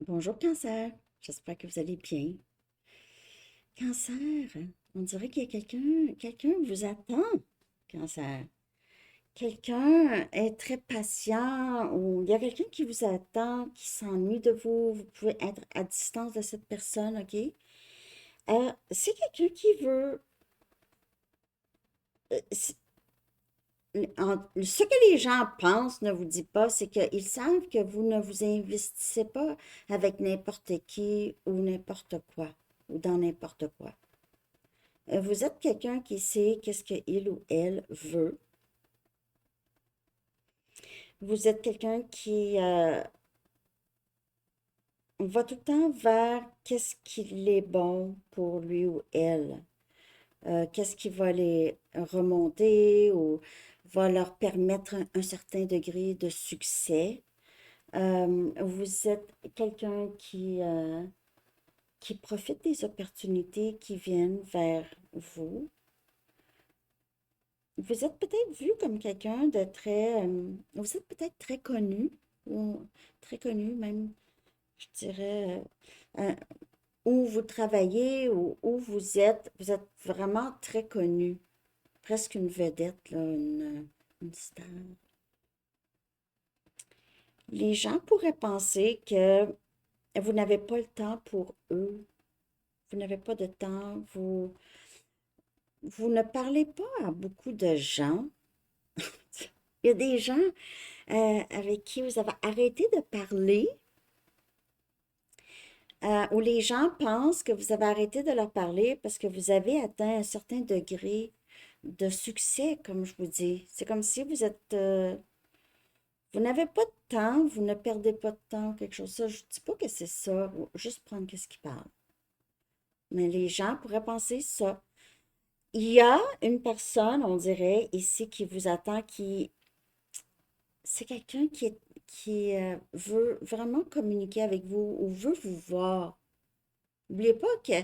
Bonjour Cancer, j'espère que vous allez bien. Cancer, on dirait qu'il y a quelqu'un vous attend. Cancer, quelqu'un est très patient ou il y a quelqu'un qui vous attend, qui s'ennuie de vous. Vous pouvez être à distance de cette personne, ok? C'est quelqu'un qui veut. C'est- ce que les gens pensent ne vous dit pas, c'est qu'ils savent que vous ne vous investissez pas avec n'importe qui ou n'importe quoi ou dans n'importe quoi. Vous êtes quelqu'un qui sait qu'est-ce qu'il ou elle veut. Vous êtes quelqu'un qui va tout le temps vers qu'est-ce qu'il est bon pour lui ou elle. Qu'est-ce qui va les remonter ou va leur permettre un certain degré de succès. Vous êtes quelqu'un qui profite des opportunités qui viennent vers vous. Vous êtes peut-être vu comme quelqu'un de très... vous êtes peut-être très connu, ou très connu même, je dirais, où vous travaillez ou où vous êtes vraiment très connu, presque une vedette, là, une star. Les gens pourraient penser que vous n'avez pas le temps pour eux, vous n'avez pas de temps, vous ne parlez pas à beaucoup de gens. Il y a des gens avec qui vous avez arrêté de parler, où les gens pensent que vous avez arrêté de leur parler parce que vous avez atteint un certain degré de succès, comme je vous dis. C'est comme si vous êtes, vous n'avez pas de temps, vous ne perdez pas de temps, quelque chose. Ça, je ne dis pas que c'est ça, ou juste prendre qu'est-ce qui parle. Mais les gens pourraient penser ça. Il y a une personne, on dirait, ici qui vous attend, c'est quelqu'un qui veut vraiment communiquer avec vous ou veut vous voir. N'oubliez pas que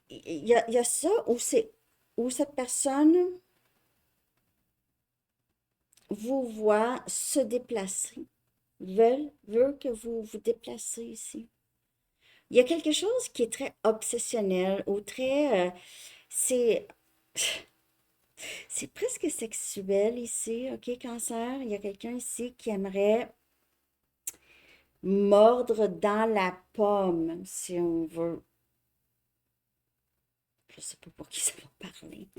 il y a ça où c'est où cette personne vous voit se déplacer, veut que vous vous déplacez ici. Il y a quelque chose qui est très obsessionnel ou très c'est c'est presque sexuel ici, ok, Cancer. Il y a quelqu'un ici qui aimerait mordre dans la pomme, si on veut. Je sais pas pour qui ça va parler.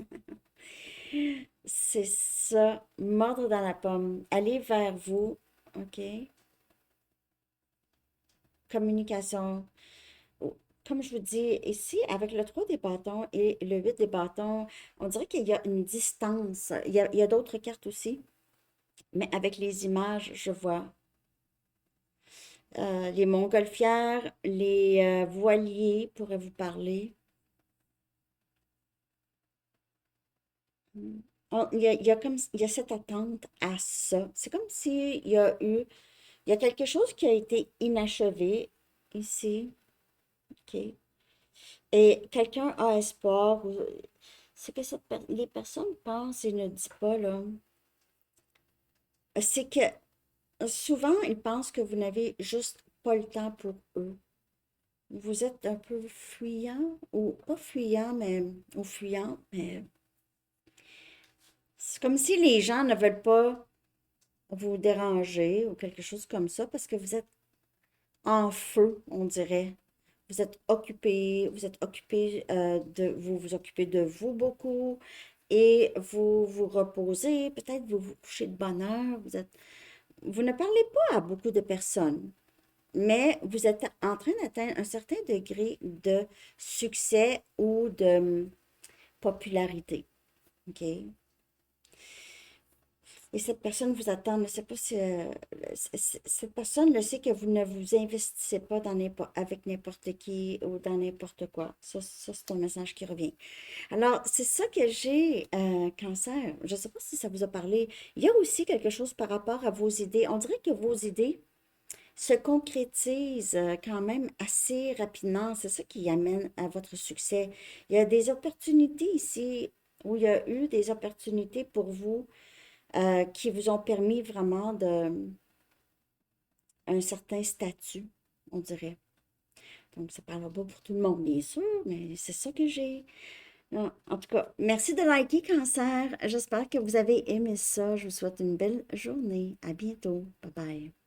C'est ça, mordre dans la pomme, aller vers vous, OK? Communication. Oh, comme je vous dis, ici, avec le 3 des bâtons et le 8 des bâtons, on dirait qu'il y a une distance. Il y a d'autres cartes aussi, mais avec les images, je vois les montgolfières, les voiliers pourraient vous parler. Hmm. Il y a comme, il y a cette attente à ça. C'est comme s'il y a eu, il y a quelque chose qui a été inachevé ici, OK? Et quelqu'un a espoir. C'est que les personnes pensent et ne disent pas, là. C'est que souvent, ils pensent que vous n'avez juste pas le temps pour eux. Vous êtes un peu fuyant, ou pas fuyant, mais, ou fuyant, mais c'est comme si les gens ne veulent pas vous déranger ou quelque chose comme ça parce que vous êtes en feu, on dirait. Vous êtes occupé vous vous occupez de vous beaucoup et vous vous reposez, peut-être vous vous couchez de bonne heure, vous ne parlez pas à beaucoup de personnes, mais vous êtes en train d'atteindre un certain degré de succès ou de popularité, OK? Et cette personne vous attend, ne sait pas si cette personne le sait que vous ne vous investissez pas dans avec n'importe qui ou dans n'importe quoi. Ça c'est un message qui revient. Alors, c'est ça que j'ai, Cancer. Je ne sais pas si ça vous a parlé. Il y a aussi quelque chose par rapport à vos idées. On dirait que vos idées se concrétisent quand même assez rapidement. C'est ça qui amène à votre succès. Il y a des opportunités ici où il y a eu des opportunités pour vous qui vous ont permis vraiment de un certain statut, on dirait. Donc, ça parlera pas pour tout le monde, bien sûr, mais c'est ça que j'ai. Non, en tout cas, merci de liker, Cancer. J'espère que vous avez aimé ça. Je vous souhaite une belle journée. À bientôt. Bye bye.